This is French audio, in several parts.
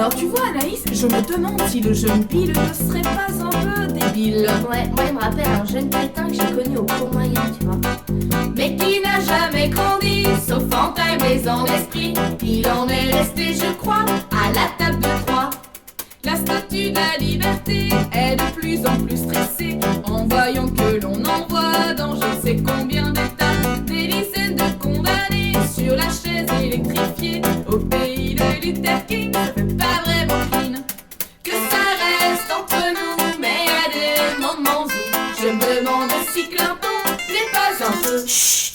Alors tu vois Anaïs, je me demande si le jeune Bill ne serait pas un peu débile. Ouais, moi il me rappelle un jeune crétin que j'ai connu au cours moyen, tu vois. Mais qui n'a jamais grandi, sauf en taille mais en esprit. Il en est resté, je crois, à la table de Troie. La statue de la liberté est de plus en plus stressée en voyant que l'on envoie dans je sais combien d'états des dizaines de condamnés sur la chaise électrifiée. Au pays de Luther King, ça fait pas vraiment clean. Que ça reste entre nous, mais y a des moments où je me demande si Clinton n'est pas un peu chut.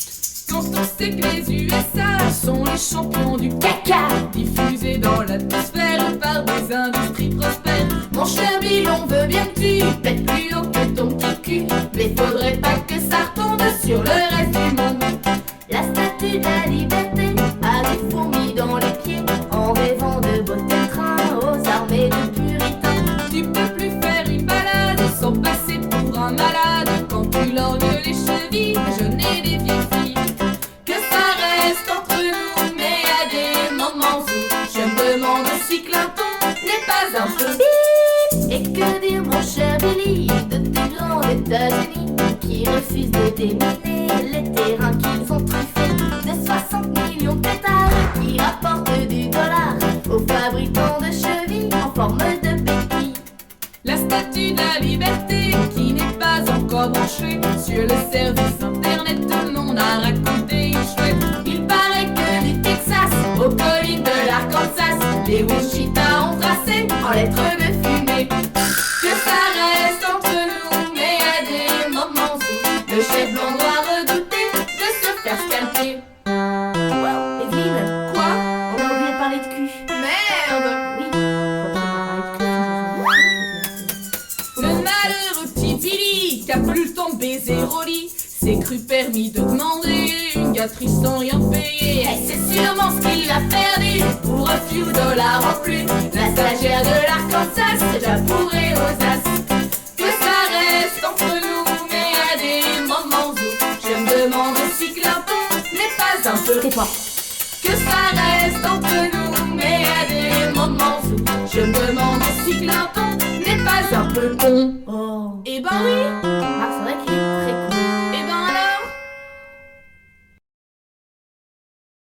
Quand on sait que les USA sont les champions du caca, diffusés dans l'atmosphère par des industries prospères. Mon cher Bill, on veut bien que tu pètes plus haut que ton petit cul, mais faudrait pas que ça retombe sur le reste du monde. La statue de la liberté a des fourmis dans les pieds en rêvant de beaux trains aux armées de puritains. Tu peux plus faire une balade sans passer pour un malade quand tu lorgnes les chevilles déjeuner des vieilles filles. Que ça reste entre nous, mais y a des moments où je me demande si Clinton n'est pas un peu Bip. Et que dire mon cher Billy de tes grands États-Unis qui refusent de déminer les terrains qu'ils ont truffés de 60 millions de pétards qui rapportent du dollar aux fabricants de chevilles en forme de béquilles. La statue de la liberté qui n'est pas encore branchée sur le service internet, tout le monde a raconté une chouette. Il paraît que du Texas aux collines de l'Arkansas, les Wichita ont tracé en lettres de fumée. Que ça reste entre nous, mais y a des moments où le chef blanc doit redouter de se faire scalper. Wow, Evelyne, Quoi? on a oublié de parler de cul. Merde! Oui, faut pas parler de cul. Le malheureux petit Billy qui a plus le temps de baiser Rolly s'est cru permis de demander une gâterie sans rien payer. Et c'est sûrement ce qu'il a perdu pour un few dollars en plus. La stagiaire de l'Arkansas s'est déjà bourrée aux as. Que ça reste entre nous, mais y a des moments où je me demande si Clinton n'est pas un peu. Tais-toi. Que ça reste entre nous, mais y a des moments où je me demande si Clinton n'est pas un peu con. Oh. Eh ben oui. Ah, c'est vrai qu'il